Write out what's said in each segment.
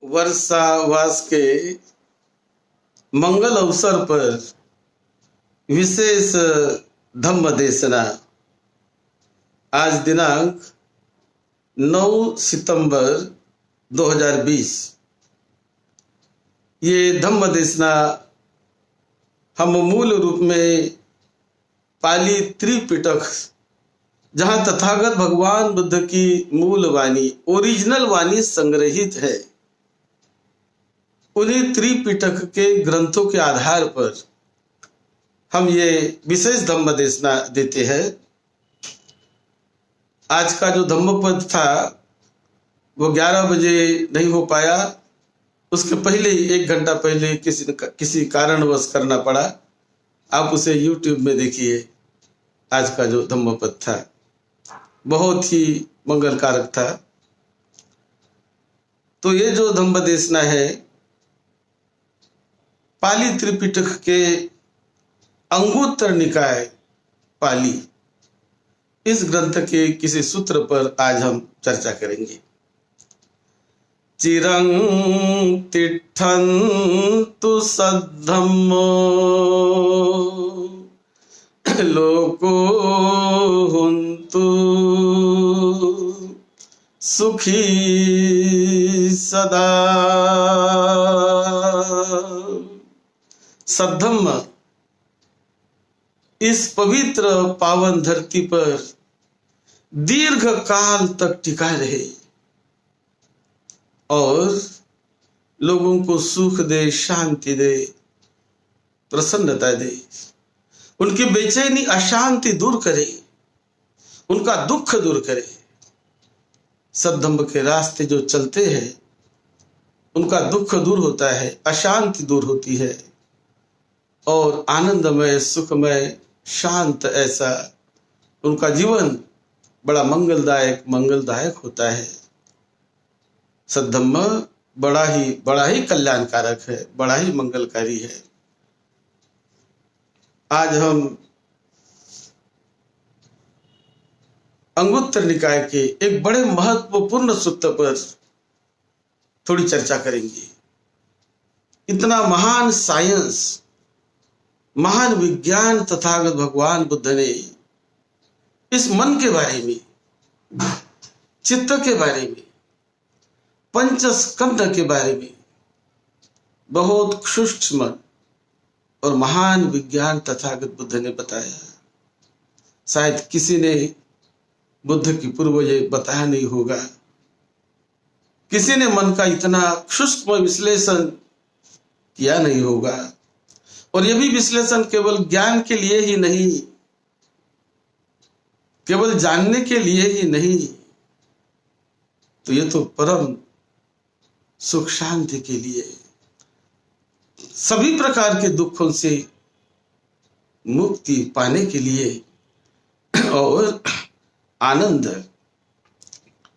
वर्षावास के मंगल अवसर पर विशेष धम्म देशना आज दिनांक 9 सितंबर 2020। ये धम्म देशना हम मूल रूप में पाली त्रिपिटक, जहां तथागत भगवान बुद्ध की मूल वाणी, ओरिजिनल वाणी संग्रहित है, उन्हीं त्रिपिटक के ग्रंथों के आधार पर हम ये विशेष धम्म देशना देते हैं। आज का जो धम्म पद था वो 11 बजे नहीं हो पाया, उसके पहले 1 घंटा पहले किसी कारणवश करना पड़ा। आप उसे YouTube में देखिए। आज का जो धम्म पद था बहुत ही मंगलकारक था। तो ये जो धम्म देशना है पाली त्रिपिटक के अंगुत्तर निकाय पाली, इस ग्रंथ के किसी सूत्र पर आज हम चर्चा करेंगे। चिरं तिष्ठन्तु सद्धम्मो लोको हुन्तु सुखी सदा। सद्धम्म इस पवित्र पावन धरती पर दीर्घ काल तक टिका रहे और लोगों को सुख दे, शांति दे, प्रसन्नता दे, उनकी बेचैनी अशांति दूर करे, उनका दुख दूर करे। सद्धम्म के रास्ते जो चलते हैं उनका दुख दूर होता है, अशांति दूर होती है और आनंदमय, सुखमय, शांत ऐसा उनका जीवन बड़ा मंगलदायक होता है। सद्धम्म बड़ा ही कल्याणकारक है, बड़ा ही मंगलकारी है। आज हम अंगुत्तर निकाय के एक बड़े महत्वपूर्ण सूत्र पर थोड़ी चर्चा करेंगे। इतना महान साइंस, महान विज्ञान तथागत भगवान बुद्ध ने इस मन के बारे में, चित्त के बारे में, पंचस्कंध के बारे में बहुत सूक्ष्म और महान विज्ञान तथागत बुद्ध ने बताया। शायद किसी ने बुद्ध की पूर्व ये बताया नहीं होगा। किसी ने मन का इतना सूक्ष्म विश्लेषण किया नहीं होगा। और यह भी विश्लेषण केवल ज्ञान के लिए ही नहीं, केवल जानने के लिए ही नहीं, तो ये तो परम सुख शांति के लिए, सभी प्रकार के दुखों से मुक्ति पाने के लिए और आनंद,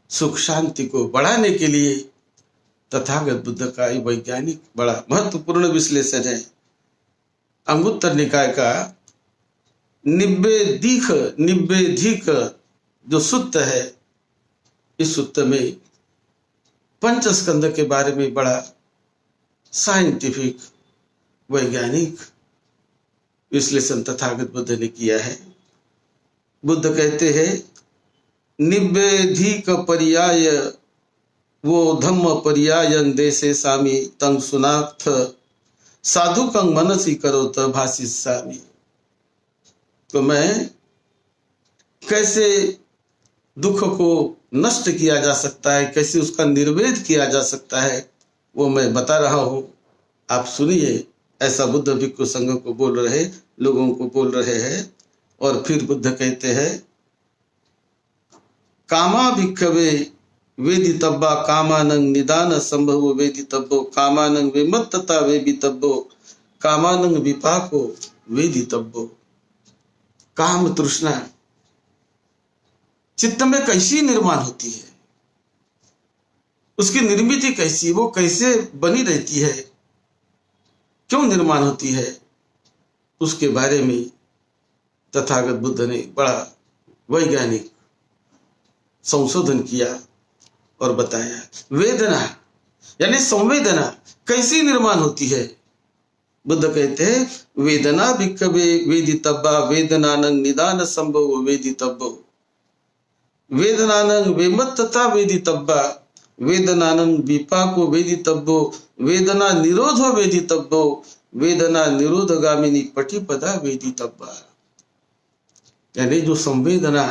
सुख शांति को बढ़ाने के लिए तथागत बुद्ध का ये वैज्ञानिक बड़ा महत्वपूर्ण विश्लेषण है। अंगुत्तर निकाय का निब्बेधिक जो सूत्र है, इस सूत्र में पंचस्कंद के बारे में बड़ा साइंटिफिक, वैज्ञानिक विश्लेषण तथागत बुद्ध ने किया है। बुद्ध कहते हैं निब्बेधिक पर्याय वो धम्म पर्यायं देशे सामी तंग सुनाथ साधु कंग मनसी करो तो भाषिष्यामि। तो मैं कैसे दुख को नष्ट किया जा सकता है, कैसे उसका निर्वेद किया जा सकता है, वो मैं बता रहा हूं, आप सुनिए। ऐसा बुद्ध भिक्खु संघ को बोल रहे, लोगों को बोल रहे हैं। और फिर बुद्ध कहते हैं कामा भिक्खवे वेदितब्बा कामानंग निदान संभवो वेदितब्बो कामानंग विमत्तता वेदितब्बो कामानंग विपाको वेदितब्बो। काम तृष्णा चित्त में कैसी निर्माण होती है, उसकी निर्मित कैसी, वो कैसे बनी रहती है, क्यों निर्माण होती है, उसके बारे में तथागत बुद्ध ने बड़ा वैज्ञानिक संशोधन किया और बताया। वेदना यानी संवेदना कैसी निर्माण होती है। बुद्ध कहते हैं वेदना भिक्खवे वेदितव्या वेदनानं निदान संभव वेदितव्यो वेदनानं वेमत्तता वेदितव्या वेदनानं विपाको वेदितव्यो वेदना निरोधो वेदितव्यो वेदना निरोधगामिनी पटिपदा वेदितव्या। यानी जो संवेदना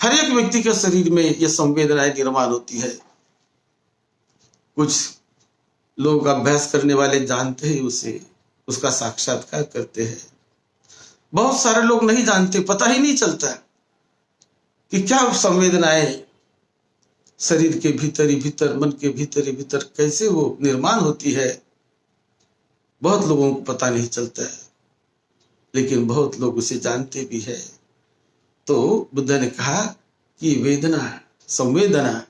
हर एक व्यक्ति के शरीर में ये संवेदनाएं निर्माण होती है। कुछ लोग अभ्यास करने वाले जानते हैं उसे, उसका साक्षात्कार करते हैं। बहुत सारे लोग नहीं जानते, पता ही नहीं चलता कि क्या संवेदनाएं शरीर के भीतर ही भीतर, मन के भीतर ही भीतर कैसे वो निर्माण होती है। बहुत लोगों को पता नहीं चलता है, लेकिन बहुत लोग उसे जानते भी है। तो बुद्ध ने कहा कि वेदना, संवेदना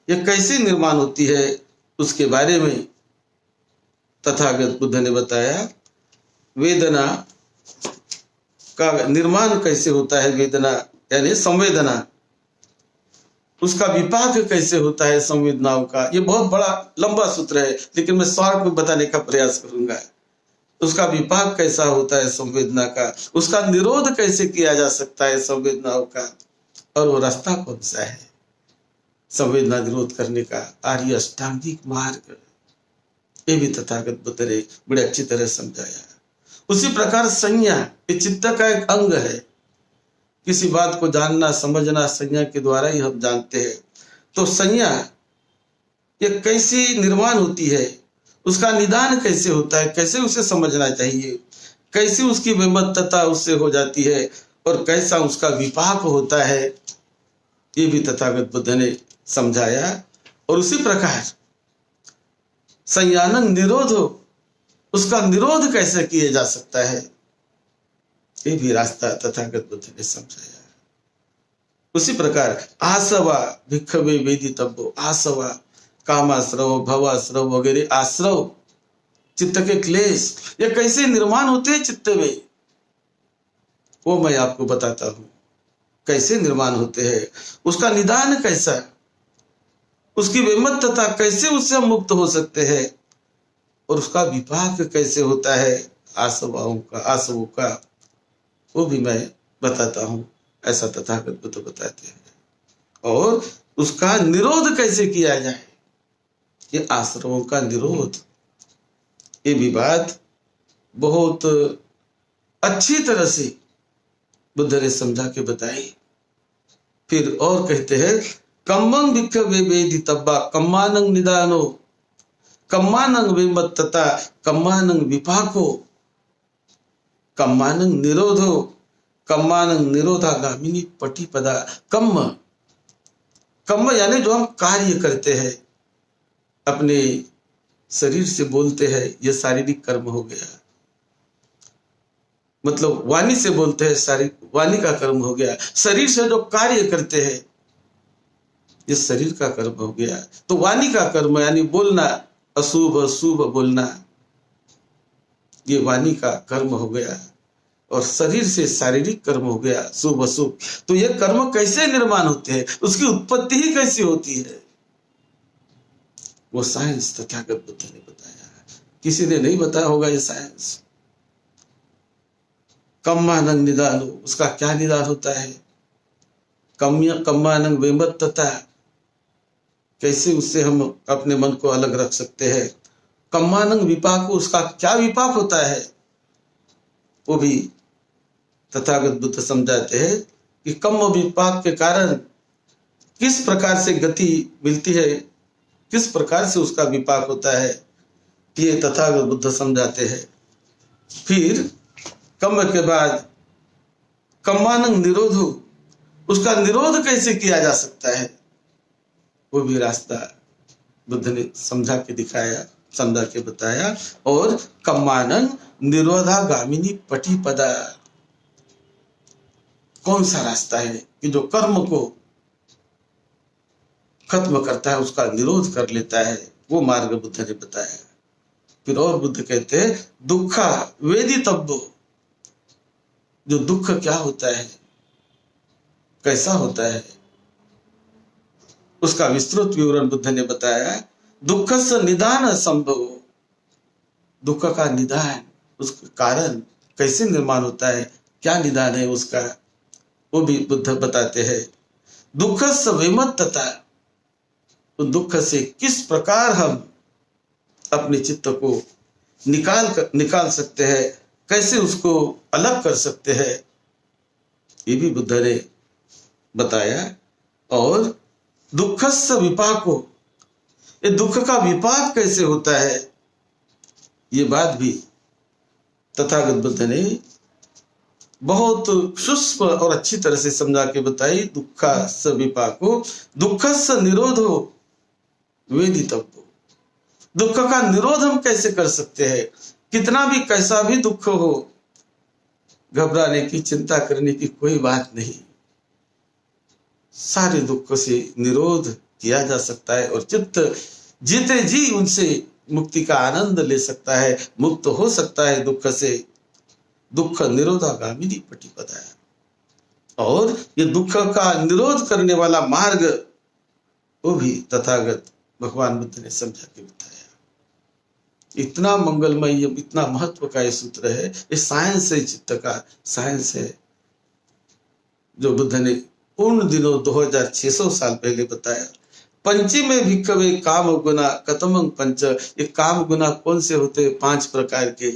ये कैसे निर्माण होती है उसके बारे में तथागत बुद्ध ने बताया। वेदना का निर्माण कैसे होता है, वेदना यानी संवेदना, उसका विपाक कैसे होता है संवेदनाओं का। ये बहुत बड़ा लंबा सूत्र है, लेकिन मैं शॉर्ट में बताने का प्रयास करूंगा। उसका विपाक कैसा होता है संवेदना का, उसका निरोध कैसे किया जा सकता है संवेदनाओं का, और वो रास्ता कौन सा है संवेदना निरोध करने का, आर्य अष्टांगिक मार्ग। ये भी तथागत बुद्ध ने बड़े अच्छी तरह समझाया। उसी प्रकार संज्ञा ये चित्त का एक अंग है। किसी बात को जानना समझना संज्ञा के द्वारा ही हम जानते हैं। तो संज्ञा ये कैसी निर्माण होती है, उसका निदान कैसे होता है, कैसे उसे समझना चाहिए, कैसे उसकी विमत्तता उससे हो जाती है और कैसा उसका विपाक होता है, ये भी तथागत बुद्ध ने समझाया। और उसी प्रकार संज्ञानं निरोधो, उसका निरोध कैसे किया जा सकता है, ये भी रास्ता तथागत बुद्ध ने समझाया। उसी प्रकार आसवा भिक्खवे वेदितव्यो, आसवा कामाश्रव भवाश्रव वगैरह आश्रव, चित्त के क्लेश ये कैसे निर्माण होते हैं चित्त में, वो मैं आपको बताता हूं। कैसे निर्माण होते हैं, उसका निदान कैसा, उसकी विमत्तता कैसे उससे हम मुक्त हो सकते हैं, और उसका विपाक कैसे होता है आसवाओं का, आसवों का, वो भी मैं बताता हूं। ऐसा तथागत बुद्ध बताते हैं। और उसका निरोध कैसे किया जाए, ये आश्रमों का निरोध, ये भी बात बहुत अच्छी तरह से बुद्ध ने समझा के बताई। फिर और कहते हैं कम्मं भिक्खवे वेदितव्या कम्मानं निदानो कम्मानं विमत्तता कम्मानं विपाको कम्मानं निरोधो कम्मानं निरोधागामिनी पटिपदा। कम्म, कम्म यानी जो हम कार्य करते हैं, अपने शरीर से बोलते हैं, यह शारीरिक कर्म हो गया। मतलब वाणी से बोलते हैं, शारीरिक वाणी का कर्म हो गया। शरीर से जो कार्य करते हैं ये शरीर का कर्म हो गया। तो वाणी का कर्म यानी बोलना, अशुभ शुभ बोलना, ये वाणी का कर्म हो गया। और शरीर से शारीरिक कर्म हो गया, शुभ अशुभ। तो ये कर्म कैसे निर्माण होते हैं, उसकी उत्पत्ति ही कैसी होती है, वो साइंस तथागत बुद्ध ने बताया। किसी ने नहीं बताया होगा ये साइंस। कम्मानं निदानो, उसका क्या निदान होता है, कम्मानं विमत्तता, कैसे उससे हम अपने मन को अलग रख सकते हैं। कम्मानं विपाको, उसका क्या विपाक होता है, वो भी तथागत बुद्ध समझाते हैं कि कम्म विपाक के कारण किस प्रकार से गति मिलती है, किस प्रकार से उसका विपाक होता है, ये तथागत बुद्ध समझाते हैं। फिर कम्म के बाद कम्मानं निरोधो, उसका निरोध कैसे किया जा सकता है, वो भी रास्ता बुद्ध ने समझा के दिखाया, समझा के बताया। और कम्मानं निरोधागामिनी पटिपदा, कौन सा रास्ता है कि जो कर्म को खत्म करता है, उसका निरोध कर लेता है, वो मार्ग बुद्ध ने बताया। फिर और बुद्ध कहते हैं दुखा वेदितव्यो, जो दुख क्या होता है, कैसा होता है, उसका विस्तृत विवरण बुद्ध ने बताया। दुःखस्य निदान संभव, दुख का निदान, उसका कारण कैसे निर्माण होता है, क्या निदान है उसका, वो भी बुद्ध बताते हैं। दुःखस्य विमुक्तता, तो दुख से किस प्रकार हम अपने चित्त को निकाल सकते हैं, कैसे उसको अलग कर सकते हैं, ये भी बुद्ध ने बताया। और दुःखस्य विपाको, ये दुख का विपाक कैसे होता है, ये बात भी तथागत बुद्ध ने बहुत सूक्ष्म और अच्छी तरह से समझा के बताई। दुःखस्य विपाको दुःखस्य निरोधो वेदितव्यो, दुख का निरोध हम कैसे कर सकते हैं। कितना भी कैसा भी दुख हो, घबराने की, चिंता करने की कोई बात नहीं, सारे दुख से निरोध किया जा सकता है और चित्त जीते जी उनसे मुक्ति का आनंद ले सकता है, मुक्त हो सकता है दुख से। दुख निरोधागामिनी प्रतिपदा है, और ये दुख का निरोध करने वाला मार्ग वो भी तथागत भगवान बुद्ध ने समझा के बताया। इतना मंगलमय, इतना महत्व का ये सूत्र है, ये साइंस है, चित्त का साइंस है, जो बुद्ध ने उन दिनों 2600 साल पहले बताया। पंची में भिक्खवे काम गुना कतमं पंच, ये काम गुना कौन से होते हैं, 5 प्रकार के।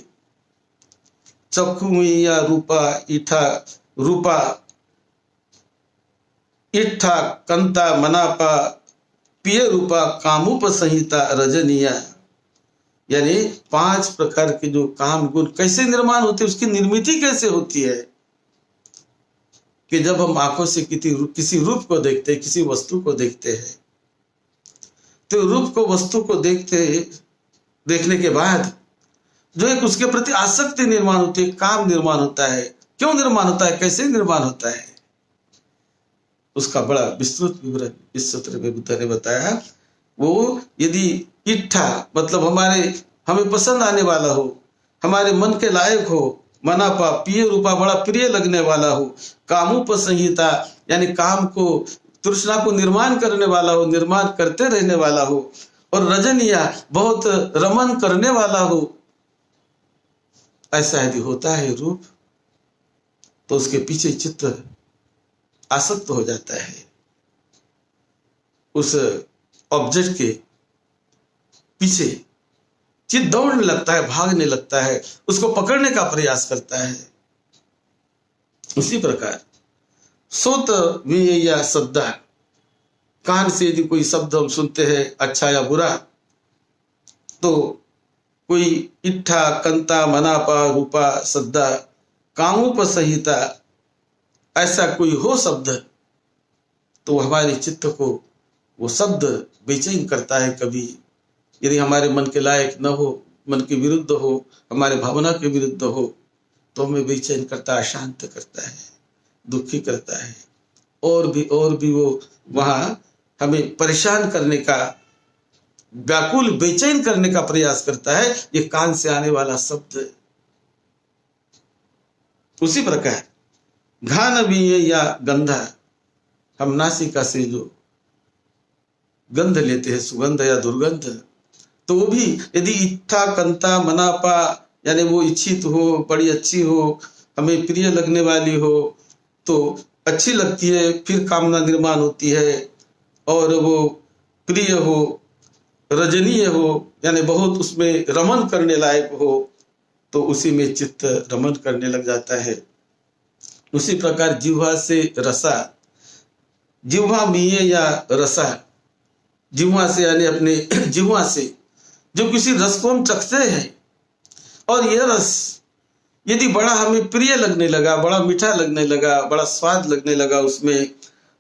चक्षुया रूपा इठा रूपा इठा कंता मनापा पिय रूपा कामुप संहिता रजनिया, यानी 5 प्रकार के जो काम गुण कैसे निर्माण होते, उसकी निर्मिति कैसे होती है। कि जब हम आंखों से किसी रूप को देखते हैं, किसी वस्तु को देखते हैं, तो रूप को, वस्तु को देखने के बाद जो एक उसके प्रति आसक्ति निर्माण होती है, काम निर्माण होता है। क्यों निर्माण होता है, कैसे निर्माण होता है, उसका बड़ा विस्तृत विवरण इस सूत्र में बुद्ध ने बताया। वो यदि इच्छा मतलब हमें पसंद आने वाला हो, हमारे मन के लायक हो, मनापा पिय रूपा बड़ा प्रिय लगने वाला हो, कामुप संहिता यानी काम को, तृष्णा को निर्माण करने वाला हो, निर्माण करते रहने वाला हो, और रजनिया बहुत रमन करने वाला हो, ऐसा यदि होता है रूप, तो उसके पीछे चित्त आसक्त हो जाता है, उस ऑब्जेक्ट के पीछे चित्त दौड़ने लगता है, भागने लगता है, उसको पकड़ने का प्रयास करता है। उसी प्रकार सोत विया शब्द, कान से यदि कोई शब्द हम सुनते हैं अच्छा या बुरा, तो कोई इट्ठा कंता मनापा रूपा सद्दा कामुप संहिता ऐसा कोई हो शब्द, तो हमारे चित्त को वो शब्द बेचैन करता है। कभी यदि हमारे मन के लायक न हो, मन के विरुद्ध हो, हमारे भावना के विरुद्ध हो, तो हमें बेचैन करता है, अशांत करता है, दुखी करता है, और भी वो वहां हमें परेशान करने का, व्याकुल बेचैन करने का प्रयास करता है, ये कान से आने वाला शब्द। उसी प्रकार घान भी या गंधा, हम नासिका से जो गंध लेते हैं, सुगंध या दुर्गंध, तो वो भी यदि इच्छा कंता मनापा यानी वो इच्छित हो, बड़ी अच्छी हो, हमें प्रिय लगने वाली हो, तो अच्छी लगती है, फिर कामना निर्माण होती है, और वो प्रिय हो, रजनीय हो, यानी बहुत उसमें रमन करने लायक हो, तो उसी में चित्त रमन करने लग जाता है। उसी प्रकार जिह्वा से रसा, जिह्वा मीये या रसा, जिह्वा से यानी अपने जिह्वा से जो किसी रस को हम चखते हैं, और यह रस यदि बड़ा हमें प्रिय लगने लगा, बड़ा मीठा लगने लगा, बड़ा स्वाद लगने लगा, उसमें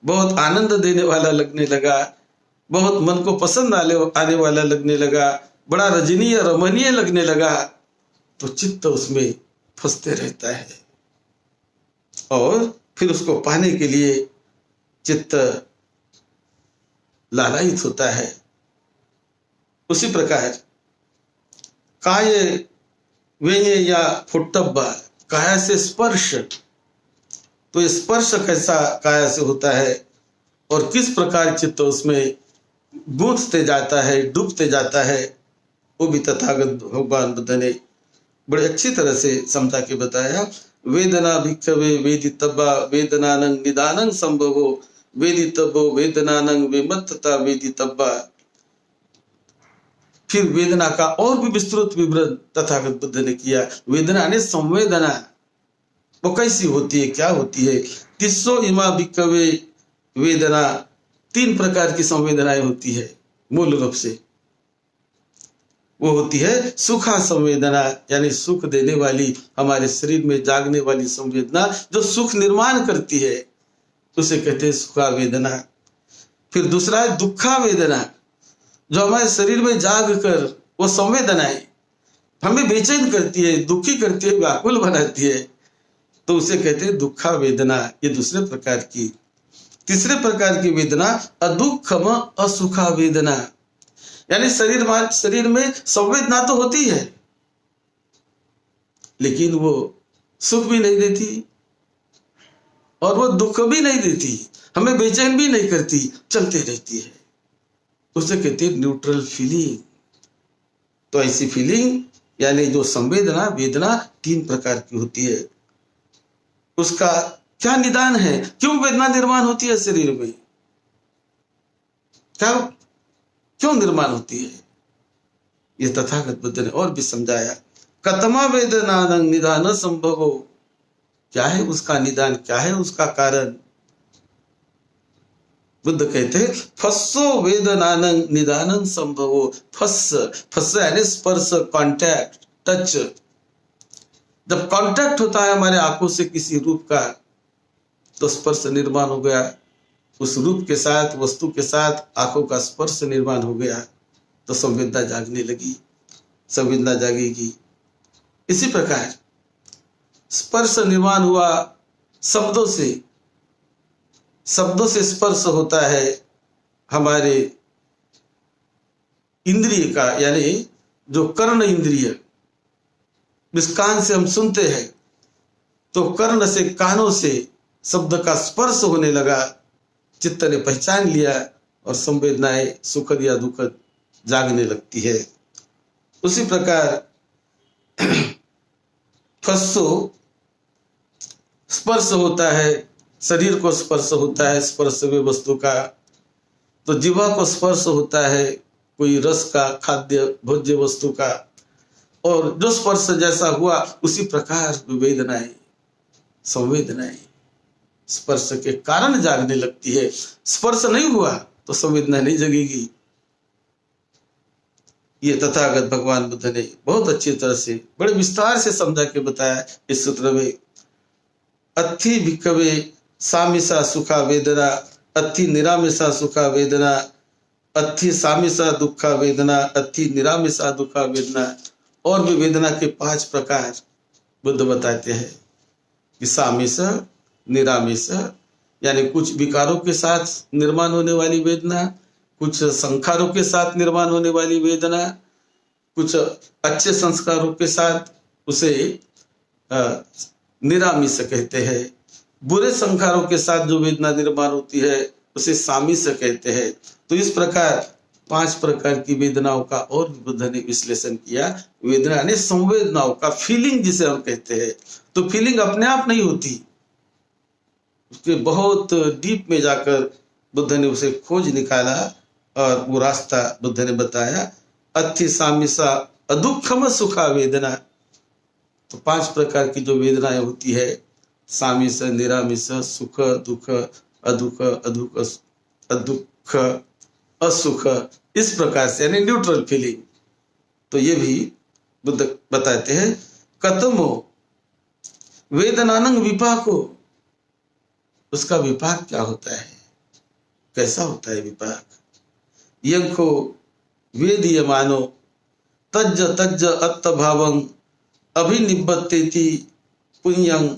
बहुत आनंद देने वाला लगने लगा, बहुत मन को पसंद आने वाला लगने लगा, बड़ा रजनीय रमणीय लगने लगा, तो चित्त उसमें फंसते रहता है, और फिर उसको पाने के लिए चित्त लालायित होता है। उसी प्रकार काय वेये या फुट्टब्बा, काया से स्पर्श, तो स्पर्श कैसा काया से होता है, और किस प्रकार चित्त उसमें गूंथते जाता है, डूबते जाता है, वो भी तथागत भगवान बुद्ध ने बड़े अच्छी तरह से समझा के बताया। वेदना भिक्षवे वेदितव्या वेदनानं निदानं संभवो वेदितव्यो वेदनानं विमत्तता वेदितव्या। फिर वेदना का और भी विस्तृत विवरण तथागत बुद्ध ने किया। वेदना यानी संवेदना, वो कैसी होती है, क्या होती है। तिस्सो इमा भिक्षवे वेदना, 3 प्रकार की संवेदनाएं होती है मूल रूप से। वो होती है सुखा संवेदना, यानी सुख देने वाली, हमारे शरीर में जागने वाली संवेदना जो सुख निर्माण करती है, उसे कहते हैं सुखा वेदना। फिर दूसरा है दुखा वेदना, जो हमारे शरीर में जाग कर वो संवेदनाएं हमें बेचैन करती है, दुखी करती है, व्याकुल बनाती है, तो उसे कहते हैं दुखा वेदना। ये दूसरे प्रकार की। तीसरे प्रकार की वेदना अदुखम असुखा वेदना, यानी शरीर में संवेदना तो होती है लेकिन वो सुख भी नहीं देती और वो दुख भी नहीं देती, हमें बेचैन भी नहीं करती, चलते रहती है। उसे कहते हैं न्यूट्रल फीलिंग। तो ऐसी फीलिंग यानी जो संवेदना वेदना 3 प्रकार की होती है। उसका क्या निदान है, क्यों वेदना निर्माण होती है शरीर में, क्यों निर्माण होती है, ये तथागत बुद्ध ने और भी समझाया। कतमा वेदना निदान संभवो, क्या है उसका निदान, क्या है उसका कारण। बुद्ध कहते हैं फस्सो वेदनानं निदानं संभवो। फस्स यानी स्पर्श, कांटेक्ट, टच। जब कांटेक्ट होता है हमारे आंखों से किसी रूप का, तो स्पर्श निर्माण हो गया, उस रूप के साथ, वस्तु के साथ आंखों का स्पर्श निर्माण हो गया, तो संवेदना जागने लगी, संवेदना जागेगी। इसी प्रकार स्पर्श निर्माण हुआ शब्दों से स्पर्श होता है हमारे इंद्रिय का, यानी जो कर्ण इंद्रिय, इस कान से हम सुनते हैं, तो कर्ण से, कानों से शब्द का स्पर्श होने लगा, चित्त ने पहचान लिया और संवेदनाएं सुखद या दुखद जागने लगती है। उसी प्रकार फस्सो स्पर्श होता है, शरीर को स्पर्श होता है, स्पर्श वे वस्तु का, तो जीवा को स्पर्श होता है कोई रस का, खाद्य भोज्य वस्तु का, और जो स्पर्श जैसा हुआ उसी प्रकार वेदनाएं, संवेदनाएं स्पर्श के कारण जागने लगती है। स्पर्श नहीं हुआ तो संवेदना नहीं जगेगी। ये तथागत भगवान बुद्ध ने बहुत अच्छी तरह से बड़े विस्तार से समझा के बताया इस सूत्र में। अत्थि भिक्खवे सामिसा सुखा वेदना, अत्थि निरामिसा सुखा वेदना, अत्थि सामिसा दुखा वेदना, अत्थि निरामिसा दुखा वेदना। और भी वेदना के 5 प्रकार बुद्ध बताते हैं कि सामिस, निरामिस, यानी कुछ विकारों के साथ निर्माण होने वाली वेदना, कुछ संस्कारों के साथ निर्माण होने वाली वेदना, कुछ अच्छे संस्कारों के साथ उसे निरामिस कहते हैं, बुरे संस्कारों के साथ जो वेदना निर्माण होती है उसे सामिस कहते हैं। तो इस प्रकार 5 प्रकार की वेदनाओं का और बुद्ध ने विश्लेषण किया। वेदना यानी संवेदनाओं का, फीलिंग जिसे हम कहते हैं। तो फीलिंग अपने आप नहीं होती, उसके बहुत डीप में जाकर बुद्ध ने उसे खोज निकाला और वो रास्ता बुद्ध ने बताया। अत्थि सामिसा अदुखम सुखा वेदना। तो 5 प्रकार की जो वेदनाएं होती है, सामिस, निरामिस, सुख, दुख, अदुख, अदुख, असुख, इस प्रकार से, यानी न्यूट्रल फीलिंग। तो ये भी बुद्ध बताते हैं। कतमो वेदनानंग विपाको, उसका विपाक क्या होता है, कैसा होता है विपाक। यंको वेदीयमानो तज्ज तज्ज अत्तभावं अभिनिबद्धतेति पुण्यं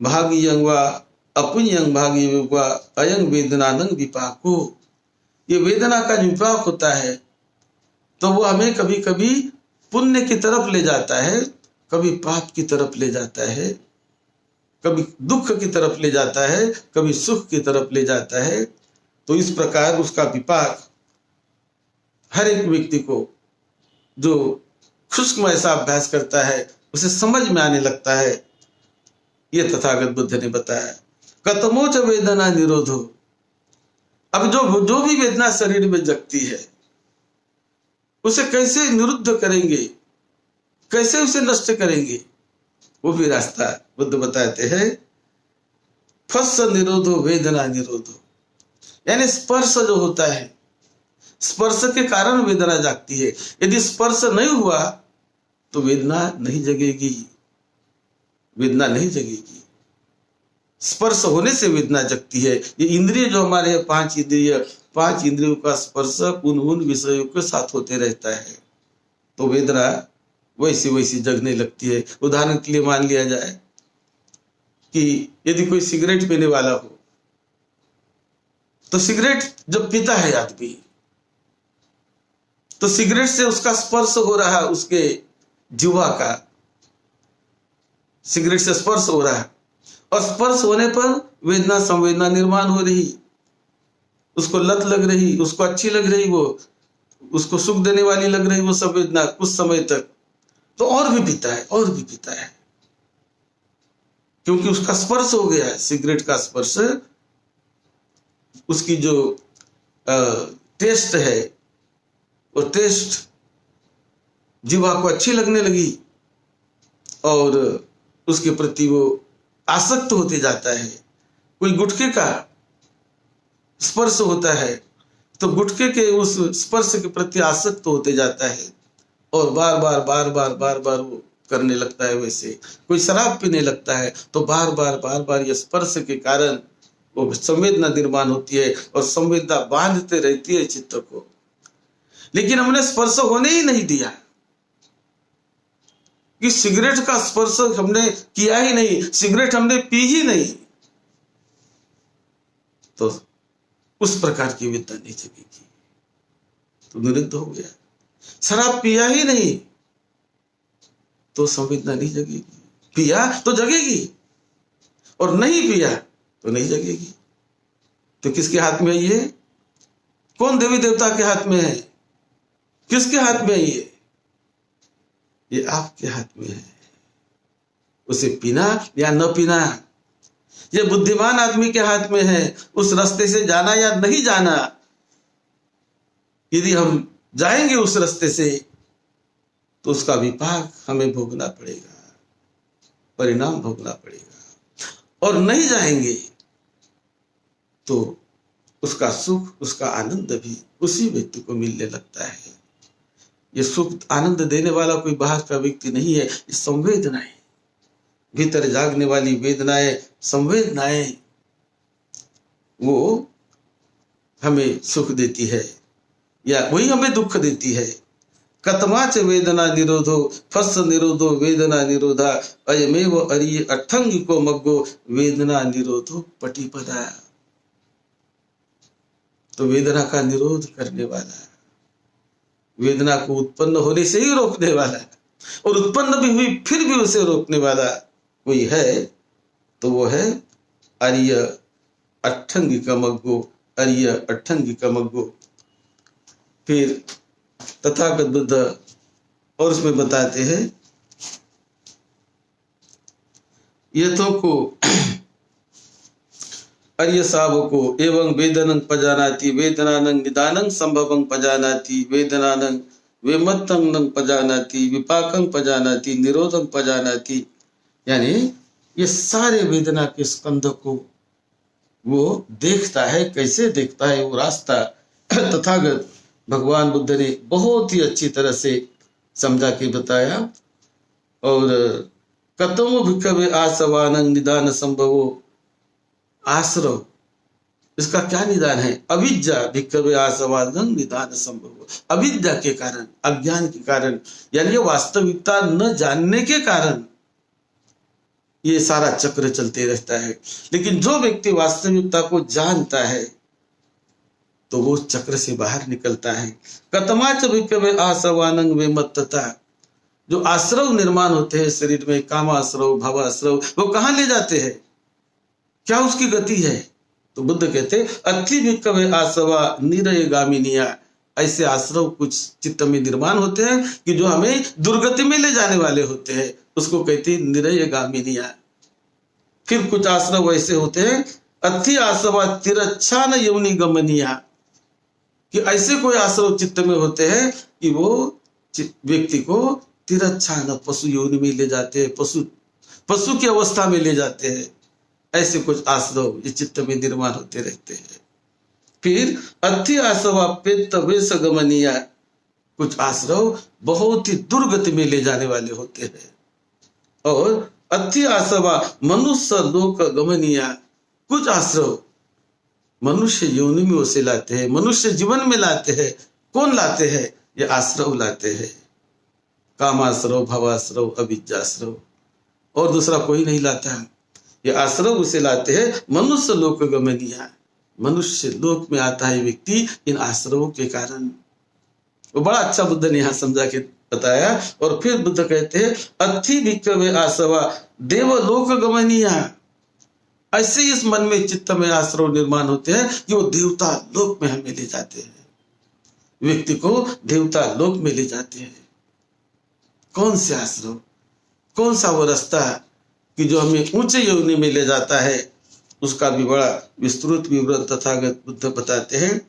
भाग्यं वा अपुण्यं भाग्यं वा अयं वेदनानंग विपाको। ये वेदना का विपाक होता है तो वो हमें कभी कभी पुण्य की तरफ ले जाता है, कभी पाप की तरफ ले जाता है, कभी दुख की तरफ ले जाता है, कभी सुख की तरफ ले जाता है। तो इस प्रकार उसका विपाक हर एक व्यक्ति को जो शुष्क ऐसा अभ्यास करता है उसे समझ में आने लगता है। ये तथागत बुद्ध ने बताया। कतमोच वेदना निरोधो। अब जो भी वेदना शरीर में जगती है उसे कैसे निरुद्ध करेंगे, कैसे उसे नष्ट करेंगे, वो भी रास्ता बुद्ध बताते हैं। फस्स निरोधो वेदना निरोधो, यानी स्पर्श जो होता है, स्पर्श के कारण वेदना जागती है। यदि स्पर्श नहीं हुआ तो वेदना नहीं जगेगी, वेदना नहीं जगेगी। स्पर्श होने से वेदना जगती है। ये इंद्रिय जो हमारे पांच इंद्रियों का स्पर्श उन विषयों के साथ होते रहता है तो वेदना वैसी जगने लगती है। उदाहरण के लिए मान लिया जाए कि यदि कोई सिगरेट पीने वाला हो तो सिगरेट जब पीता है आदमी तो सिगरेट से उसका स्पर्श हो रहा है, उसके जीवा का सिगरेट से स्पर्श हो रहा है और स्पर्श होने पर वेदना संवेदना निर्माण हो रही, उसको लत लग रही, उसको अच्छी लग रही, वो उसको सुख देने वाली लग रही वो संवेदना कुछ समय तक, तो और भी पीता है क्योंकि उसका स्पर्श हो गया है। सिगरेट का स्पर्श, उसकी जो टेस्ट है वो टेस्ट जीवा को अच्छी लगने लगी और उसके प्रति वो आसक्त होते जाता है। कोई गुटखे का स्पर्श होता है तो गुटखे के उस स्पर्श के प्रति आसक्त होते जाता है और बार बार वो करने लगता है। वैसे कोई शराब पीने लगता है तो बार बार ये स्पर्श के कारण वो संवेदना निर्माण होती है और संवेदना बांधते रहती है चित्त को। लेकिन हमने स्पर्श होने ही नहीं दिया कि सिगरेट का स्पर्श हमने किया ही नहीं, सिगरेट हमने पी ही नहीं, तो उस प्रकार की वेदना नहीं जगेगी, तो निरुद्ध हो गया। शराब पिया ही नहीं तो संवेदना नहीं जगेगी, पिया तो जगेगी और नहीं पिया तो नहीं जगेगी। तो किसके हाथ में है ये? कौन देवी देवता के हाथ में है? किसके हाथ में है ये आपके हाथ में है। उसे पीना या न पीना ये बुद्धिमान आदमी के हाथ में है। उस रास्ते से जाना या नहीं जाना, यदि हम जाएंगे उस रास्ते से तो उसका विपाक हमें भोगना पड़ेगा, परिणाम भोगना पड़ेगा। और नहीं जाएंगे तो उसका सुख, उसका आनंद भी उसी व्यक्ति को मिलने लगता है। ये सुख आनंद देने वाला कोई बाहर का व्यक्ति नहीं है, ये संवेदनाएं, भीतर जागने वाली वेदनाएं, संवेदनाएं, वो हमें सुख देती है या वही हमें दुख देती है। कतमाच वेदना निरोधो फस्स निरोधो वेदना निरोधा अयमेव अरिय अठंगिको मग्गो वेदना निरोधो पटिपदा। तो वेदना का निरोध करने वाला, वेदना को उत्पन्न होने से ही रोकने वाला और उत्पन्न भी हुई फिर भी उसे रोकने वाला कोई है तो वो है अरिय अठंगिकमग्गो, अरिय अठंगिकमग्गो। फिर तथागत बुद्ध और उसमें बताते हैं यथो को अर्य सावको एवं वेदनं पजानाति वेदनानं निदानं संभवं पजानाति वेदनानं विमत्तं पजानाति विपाकं पजानाति निरोधं पजानाति। यानी ये सारे वेदना के स्कंध को वो देखता है। कैसे देखता है वो रास्ता तथागत भगवान बुद्ध ने बहुत ही अच्छी तरह से समझा के बताया। और कतमो भिक्खवे आसवानं निदान संभवो, आश्रव इसका क्या निदान है? अविद्या भिक्खवे आसवानं निदान संभवो, अविद्या के कारण, अज्ञान के कारण, यानी वास्तविकता न जानने के कारण ये सारा चक्र चलते रहता है। लेकिन जो व्यक्ति वास्तविकता को जानता है तो वो चक्र से बाहर निकलता है। कतमाच भिक्खवे आसवानं विमत्तता, जो आश्रव निर्माण होते हैं शरीर में, कामाश्रव भवाश्रव, वो कहाँ ले जाते हैं? क्या उसकी गति है? तो बुद्ध कहते अति भिक्खवे आसवा निरय गामिनिया, ऐसे आश्रव कुछ चित्त में निर्माण होते हैं कि जो हमें दुर्गति में ले जाने वाले होते हैं, उसको कहते हैं निरय गामिनिया। फिर कुछ आश्रव ऐसे होते हैं अति आश्रवा तिरच्छान यौनि गमनिया, कि ऐसे कोई आश्रव चित्त में होते हैं कि वो व्यक्ति को तिरच्छान पशु योनि में ले जाते हैं, पशु की अवस्था में ले जाते हैं। ऐसे कुछ आश्रव ये चित्त में निर्माण होते रहते हैं। फिर अति आश्रवा पेत वेश गमनिया, कुछ आश्रव बहुत ही दुर्गति में ले जाने वाले होते हैं। और अति आश्रवा मनुष्य लोक गमनिया, कुछ आश्रव मनुष्य योनि में उसे लाते हैं, मनुष्य जीवन में लाते हैं। कौन लाते हैं? ये आश्रव लाते हैं, कामाश्रव, भवाश्रव, अविद्याश्रव, और दूसरा कोई नहीं लाता। ये आश्रव उसे लाते हैं मनुष्य लोक गमनिया, मनुष्य लोक में आता है व्यक्ति इन आश्रवों के कारण। वो बड़ा अच्छा बुद्ध ने यहाँ समझा के बताया। और फिर बुद्ध कहते हैं अति भिक्खवे आश्रवा देवलोक गमनिया, ऐसे इस मन में चित्त में आश्रव निर्माण होते हैं कि वो देवता लोक में हमें ले जाते हैं, व्यक्ति को देवता लोक में ले जाते हैं। कौन से आश्रव, कौन सा वो रास्ता कि जो हमें ऊंचे योनि में ले जाता है, उसका भी बड़ा विस्तृत विवरण तथागत बुद्ध बताते हैं।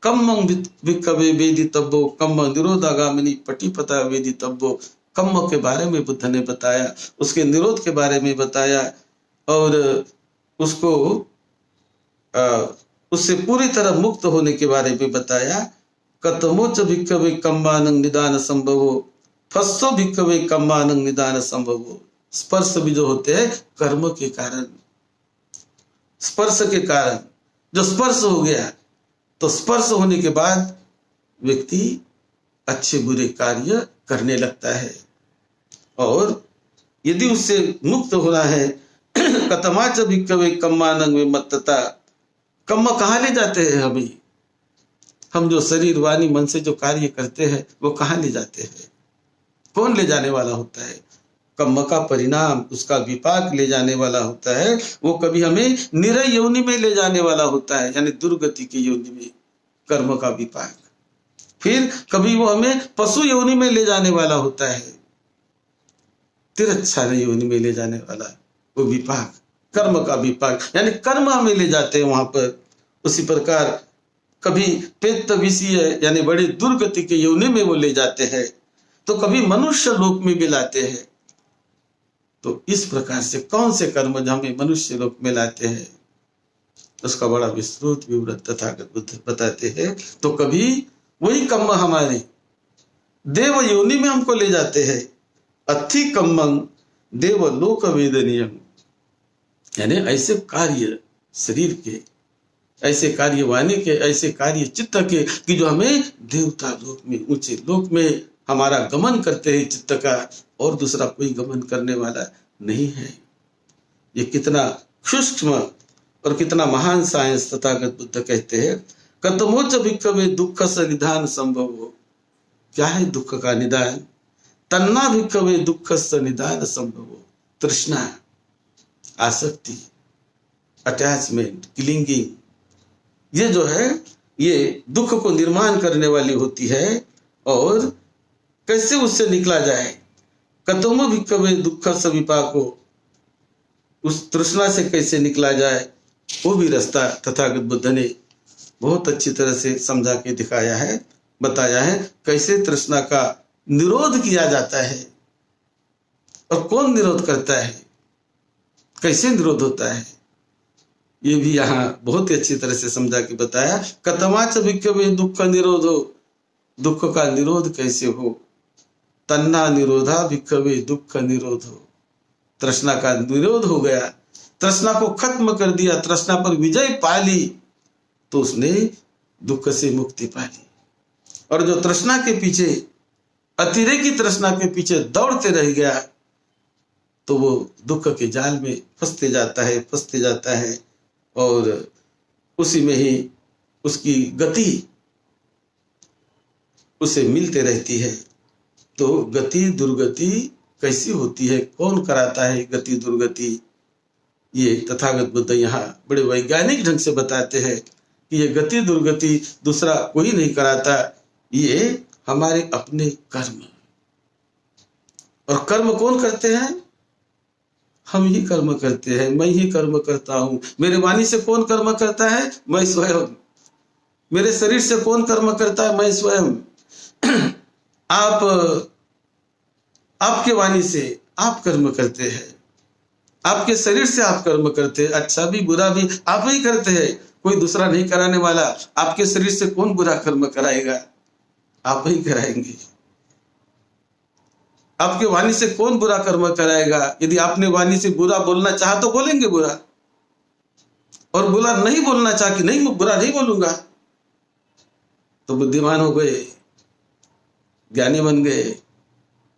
कम्मं भिक्खवे वेदितव्यो कम्म निरोधागामिनी पटिपता वेदितव्यो, कम्म के बारे में बुद्ध ने बताया, उसके निरोध के बारे में बताया, और उसको उससे पूरी तरह मुक्त होने के बारे में बताया। कतमोच भिक्खवे कम्मानं निदान संभवो फस्सो भिक्खवे कम्मानं निदान संभवो, स्पर्श भी जो होते हैं कर्म के कारण, स्पर्श के कारण जो स्पर्श हो गया, तो स्पर्श होने के बाद व्यक्ति अच्छे बुरे कार्य करने लगता है। और यदि उससे मुक्त होना है, कतमाच भिक्खवे कम्मानं विमत्तता, कम्म कहाँ ले जाते हैं हमें? हम जो शरीर वाणी मन से जो कार्य करते हैं वो कहाँ ले जाते हैं? कौन ले जाने वाला होता है? कर्म का परिणाम, उसका विपाक ले जाने वाला होता है। वो कभी हमें निरय योनि में ले जाने वाला होता है, यानी दुर्गति की योनि में, कर्म का विपाक। फिर कभी वो हमें पशु योनि में ले जाने वाला होता है, तिरच्छा योनि में ले जाने वाला वो विपाक, कर्म का विपाक, यानी कर्म हमें ले जाते हैं वहां पर। उसी प्रकार कभी पेत विषय यानी बड़ी दुर्गति के योनि में वो ले जाते हैं, तो कभी मनुष्य लोक में भी लाते हैं। तो इस प्रकार से कौन से कर्म जो हमें मनुष्य लोक में लाते हैं, उसका बड़ा विस्तृत विवरण तथागत बुद्ध बताते हैं। तो कभी वही कर्म हमारे देव योनि में हमको ले जाते हैं, अति कम्मं देवलोक वेदनीयम, यानी ऐसे कार्य शरीर के, ऐसे कार्य वाणी के, ऐसे कार्य चित्त के कि जो हमें देवता लोक में, ऊंचे लोक में हमारा गमन करते हैं चित्त का, और दूसरा कोई गमन करने वाला नहीं है। ये कितना सूक्ष्म और कितना महान साइंस तथागत बुद्ध कहते हैं। कतमोच भिक्खवे दुख से निदान संभव हो, क्या है दुख का निदान? तन्ना भिक्खवे दुख से निदान संभव हो, तृष्णा, आसक्ति, अटैचमेंट, क्लिंगिंग, ये जो है ये दुख को निर्माण करने वाली होती है। और कैसे उससे निकला जाए? कतम भिक्खवे दुख से विपाको, उस तृष्णा से कैसे निकला जाए, वो भी रास्ता तथागत बुद्ध ने बहुत अच्छी तरह से समझा के दिखाया है, बताया है कैसे तृष्णा का निरोध किया जाता है, और कौन निरोध करता है, कैसे निरोध होता है, ये भी यहाँ बहुत ही अच्छी तरह से समझा के बताया। कतमाच भिक्खवे दुख निरोधो, दुख का निरोध कैसे हो? तन्ना निरोधा भिक्खवे दुख निरोधो, तृष्णा का निरोध हो गया, तृष्णा को खत्म कर दिया, तृष्णा पर विजय पा ली, तो उसने दुख से मुक्ति पा ली। और जो तृष्णा के पीछे, अतिरेकी तृष्णा के पीछे दौड़ते रह गया, तो वो दुख के जाल में फंसते जाता है, और उसी में ही उसकी गति उसे मिलते रहती है। तो गति दुर्गति कैसी होती है, कौन कराता है गति दुर्गति? ये तथागत बुद्ध यहाँ बड़े वैज्ञानिक ढंग से बताते हैं कि ये गति दुर्गति दूसरा कोई नहीं कराता, ये हमारे अपने कर्म। और कर्म कौन करते हैं? हम ही कर्म करते हैं। मैं ही कर्म करता हूं। मेरे वाणी से कौन कर्म करता है? मैं स्वयं। मेरे शरीर से कौन कर्म करता है? मैं स्वयं। आप आपके वाणी से आप कर्म करते हैं, आपके शरीर से आप कर्म करते हैं, अच्छा भी बुरा भी आप ही करते हैं, कोई दूसरा नहीं कराने वाला। आपके शरीर से कौन बुरा कर्म कराएगा? आप ही कराएंगे। आपके वाणी से कौन बुरा कर्म कराएगा? यदि आपने वाणी से बुरा बोलना चाहा तो बोलेंगे बुरा, और बुरा नहीं बोलना चाह कि नहीं बुरा नहीं बोलूंगा, तो बुद्धिमान हो गए, ज्ञानी बन गए,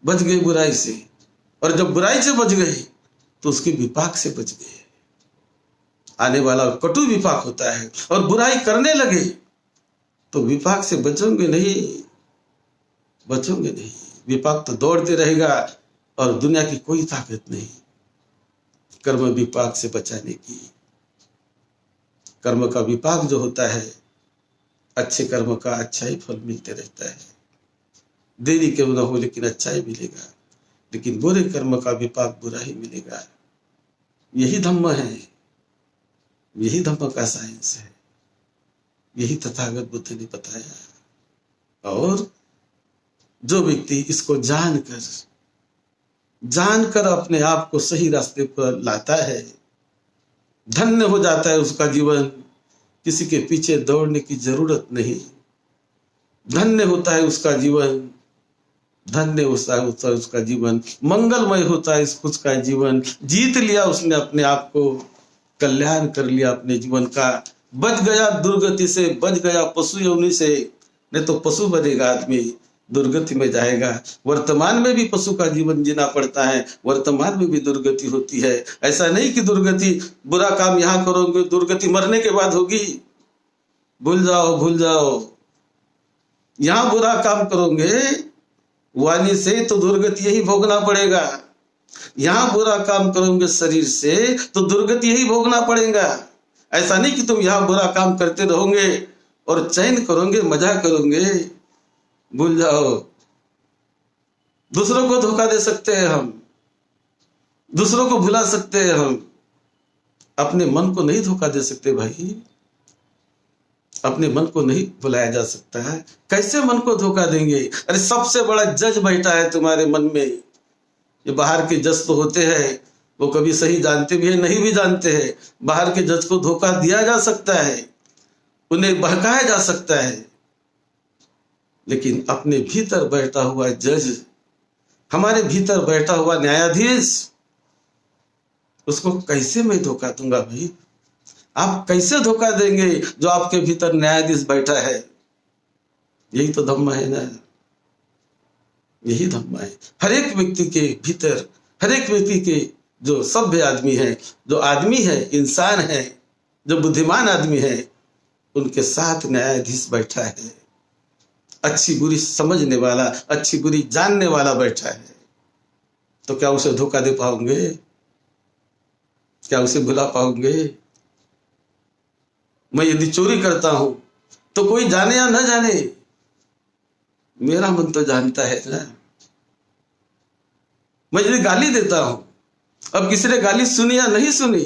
बच गए बुराई से। और जब बुराई से बच गए तो उसके विपाक से बच गए। आने वाला कटु विपाक होता है, और बुराई करने लगे तो विपाक से बचोगे नहीं, बचोगे नहीं। विपाक तो दौड़ते रहेगा, और दुनिया की कोई ताकत नहीं कर्म विपाक से बचाने की। कर्म का विपाक जो होता है, अच्छे कर्म का अच्छा ही फल मिलते रहता है। देरी क्यों ना हो लेकिन अच्छा ही मिलेगा, लेकिन बुरे कर्म का विपाक बुरा ही मिलेगा। यही धम्म है, यही धम्म का साइंस है, यही तथागत बुद्ध ने बताया। और जो व्यक्ति इसको जानकर अपने आप को सही रास्ते पर लाता है, धन्य हो जाता है उसका जीवन। किसी के पीछे दौड़ने की जरूरत नहीं। धन्य होता है उसका जीवन, धन्य होता है उसका जीवन, मंगलमय होता है उसका जीवन। जीत लिया उसने अपने आप को, कल्याण कर लिया अपने जीवन का, बच गया दुर्गति से, बच गया पशु योनि से। नहीं तो पशु बनेगा आदमी, दुर्गति में जाएगा। वर्तमान में भी पशु का जीवन जीना पड़ता है, वर्तमान में भी दुर्गति होती है। ऐसा नहीं कि दुर्गति, बुरा काम यहाँ करोगे दुर्गति मरने के बाद होगी, भूल जाओ भूल जाओ। यहाँ बुरा काम करोगे वाणी से तो दुर्गति यही भोगना पड़ेगा, यहाँ बुरा काम करोगे शरीर से तो दुर्गति यही भोगना पड़ेगा। ऐसा नहीं कि तुम यहाँ बुरा काम करते रहोगे और चैन करोगे, मजा करोगे, भूल जाओ। दूसरों को धोखा दे सकते हैं हम, दूसरों को भुला सकते हैं हम, अपने मन को नहीं धोखा दे सकते भाई। अपने मन को नहीं भुलाया जा सकता है। कैसे मन को धोखा देंगे? अरे सबसे बड़ा जज बैठा है तुम्हारे मन में। ये बाहर के जज तो होते हैं, वो कभी सही जानते भी है नहीं भी जानते हैं। बाहर के जज को धोखा दिया जा सकता है, उन्हें बहकाया जा सकता है, लेकिन अपने भीतर बैठा हुआ जज, हमारे भीतर बैठा हुआ न्यायाधीश, उसको कैसे मैं धोखा दूंगा भाई? आप कैसे धोखा देंगे जो आपके भीतर न्यायाधीश बैठा है? यही तो धम्म है ना, यही धम्म है। हर एक व्यक्ति के भीतर, हर एक व्यक्ति के जो सभ्य आदमी है, जो आदमी है, इंसान है, जो बुद्धिमान आदमी है, उनके साथ न्यायाधीश बैठा है। अच्छी बुरी समझने वाला, अच्छी बुरी जानने वाला बैठा है। तो क्या उसे धोखा दे पाओगे? क्या उसे भुला पाओगे? मैं यदि चोरी करता हूं तो कोई जाने या न जाने, मेरा मन तो जानता है ना। मैं यदि गाली देता हूं, अब किसी ने गाली सुनी या नहीं सुनी,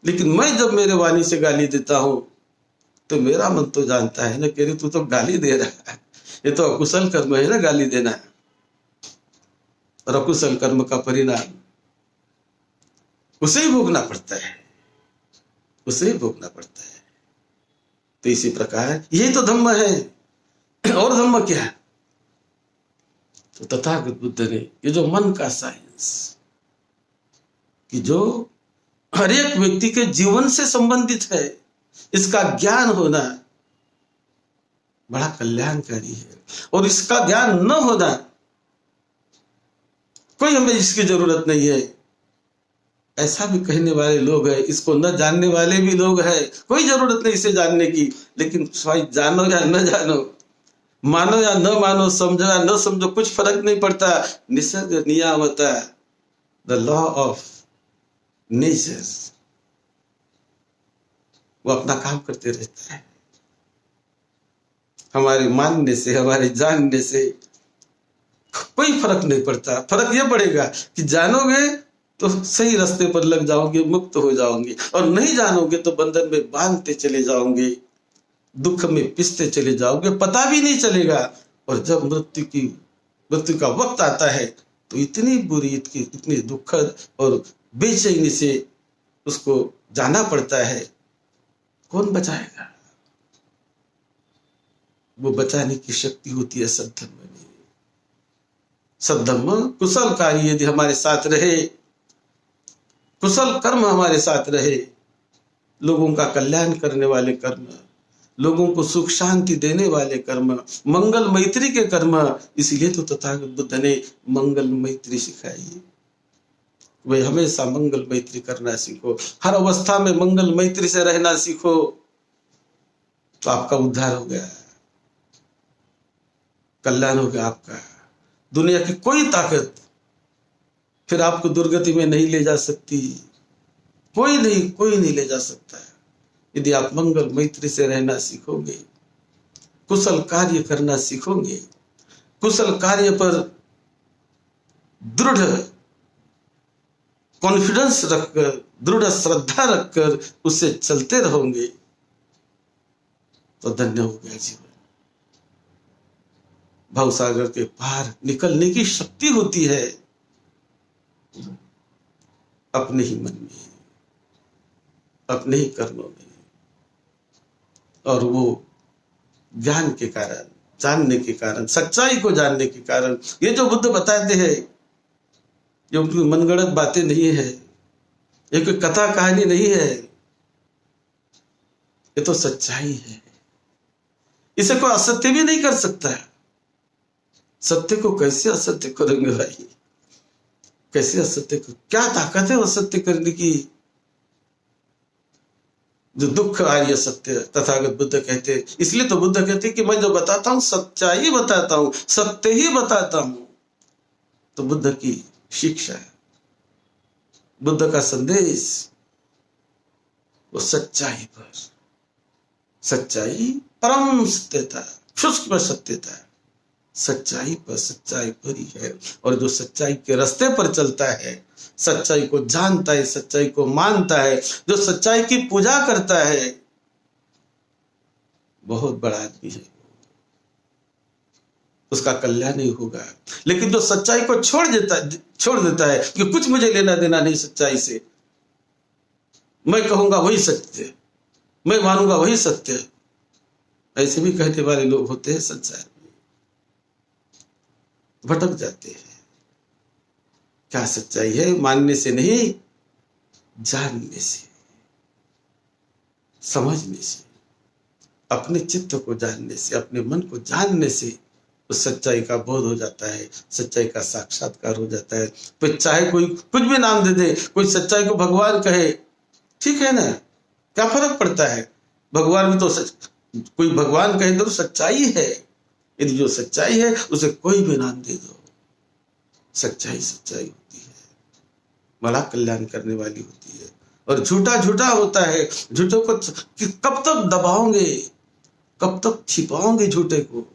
लेकिन मैं जब मेरे वाणी से गाली देता हूं तो मेरा मन तो जानता है ना, कह रही तू तो गाली दे रहा है, ये तो अकुशल कर्म है ना गाली देना। और अकुशल कर्म का परिणाम उसे ही भोगना पड़ता है, उसे ही भोगना पड़ता है। तो इसी प्रकार यही तो धम्म है। और धम्म क्या है? तो तथागत बुद्ध ने ये जो मन का साइंस, कि जो हर एक व्यक्ति के जीवन से संबंधित है, इसका ज्ञान होना बड़ा कल्याणकारी है। और इसका ज्ञान न होना, कोई हमें इसकी जरूरत नहीं है, ऐसा भी कहने वाले लोग हैं। इसको न जानने वाले भी लोग हैं, कोई जरूरत नहीं इसे जानने की। लेकिन भाई जानो या न जानो, मानो या न मानो, समझो या न समझो, कुछ फर्क नहीं पड़ता। निसर्ग नियामता, द लॉ ऑफ नेचर, वो अपना काम करते रहता है। हमारे मानने से, हमारे जानने से कोई फर्क नहीं पड़ता। फर्क यह पड़ेगा कि जानोगे तो सही रास्ते पर लग जाओगे, मुक्त हो जाओगे, और नहीं जानोगे तो बंधन में बांधते चले जाओगे, दुख में पिसते चले जाओगे, पता भी नहीं चलेगा। और जब मृत्यु का वक्त आता है तो इतनी बुरी, इतनी दुखद और बेचैनी से उसको जाना पड़ता है। कौन बचाएगा? वो बचाने की शक्ति होती है सद्धर्म में। सद्धर्म कुशल कार्य यदि हमारे साथ रहे, कुशल कर्म हमारे साथ रहे, लोगों का कल्याण करने वाले कर्म, लोगों को सुख शांति देने वाले कर्म, मंगल मैत्री के कर्म। इसलिए तो तथागत बुद्ध ने मंगल मैत्री सिखाई। वे हमेशा मंगल मैत्री करना सीखो, हर अवस्था में मंगल मैत्री से रहना सीखो, तो आपका उद्धार हो गया, कल्याण हो गया आपका। दुनिया की कोई ताकत फिर आपको दुर्गति में नहीं ले जा सकती। कोई नहीं ले जा सकता है यदि आप मंगल मैत्री से रहना सीखोगे, कुशल कार्य करना सीखोगे, कुशल कार्य पर दृढ़ कॉन्फिडेंस रखकर, दृढ़ श्रद्धा रखकर उससे चलते रहोगे तो धन्य हो गया जीवन। भवसागर के पार निकलने की शक्ति होती है अपने ही मन में, अपने ही कर्मों में, और वो ज्ञान के कारण, जानने के कारण, सच्चाई को जानने के कारण। ये जो बुद्ध बताते हैं ये उनकी मनगढ़ंत बातें नहीं है, ये कोई कथा कहानी नहीं है, ये तो सच्चाई है। इसे कोई असत्य भी नहीं कर सकता है। सत्य को कैसे असत्य करेंगे भाई? कैसे असत्य को? क्या ताकत है असत्य करने की? जो दुख आर्य सत्य तथागत बुद्ध कहते हैं। इसलिए तो बुद्ध कहते हैं कि मैं जो बताता हूं सच्चाई बताता हूं, सत्य ही बताता हूं। तो बुद्ध की शिक्षा, बुद्ध का संदेश वो सच्चाई पर, सच्चाई परम सत्यता, शुष्क सत्यता, सच्चाई पर, सच्चाई पर ही है। और जो सच्चाई के रास्ते पर चलता है, सच्चाई को जानता है, सच्चाई को मानता है, जो सच्चाई की पूजा करता है, बहुत बड़ा आदमी है, उसका कल्याण ही होगा। लेकिन जो सच्चाई को छोड़ देता है कि कुछ मुझे लेना देना नहीं सच्चाई से, मैं कहूंगा वही सत्य है, मैं मानूंगा वही सत्य है, ऐसे भी कहने वाले लोग होते हैं संसार में, भटक जाते हैं। क्या सच्चाई है? मानने से नहीं, जानने से, समझने से, अपने चित्त को जानने से, अपने मन को जानने से उस सच्चाई का बोध हो जाता है, सच्चाई का साक्षात्कार हो जाता है। फिर चाहे कोई कुछ भी नाम दे दे, कोई सच्चाई को भगवान कहे, ठीक है ना, क्या फर्क पड़ता है? भगवान भी तो कोई भगवान कहे तो सच्चाई है। यदि जो सच्चाई है उसे कोई भी नाम दे दो, सच्चाई सच्चाई होती है, बड़ा कल्याण करने वाली होती है। और झूठा झूठा होता है। झूठों को कब तक दबाओगे, कब तक छिपाओगे झूठे को?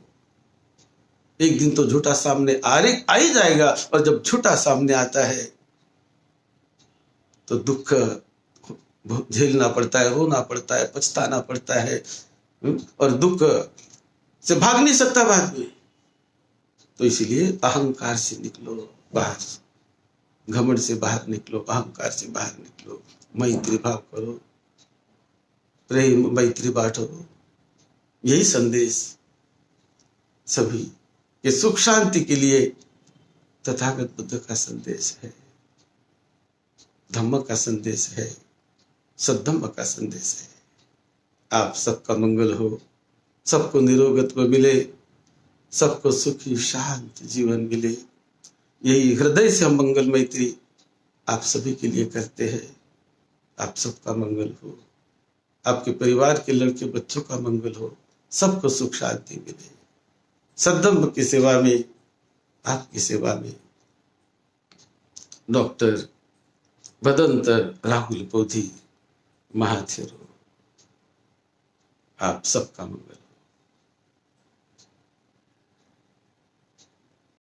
एक दिन तो झूठा सामने आ ही जाएगा। और जब झूठा सामने आता है तो दुख झेलना पड़ता है, रोना पड़ता है, पछताना पड़ता है, और दुख से भाग नहीं सकता बाद में। तो इसलिए अहंकार से निकलो बाहर, घमंड से बाहर निकलो, अहंकार से बाहर निकलो, मैत्री भाव करो, प्रेम मैत्री बांटो। यही संदेश सभी के सुख शांति के लिए तथागत बुद्ध का संदेश है, धम्म का संदेश है, सद्धम्म का संदेश है। आप सबका मंगल हो, सबको निरोगत्व मिले, सबको सुखी शांत जीवन मिले। यही हृदय से हम मंगल मैत्री आप सभी के लिए करते हैं। आप सबका मंगल हो, आपके परिवार के लड़के बच्चों का मंगल हो, सबको सुख शांति मिले। सद्धम्म की सेवा में, आपकी सेवा में डॉक्टर भदंतर राहुल पोधी महाथेरो, आप सबका मंगल।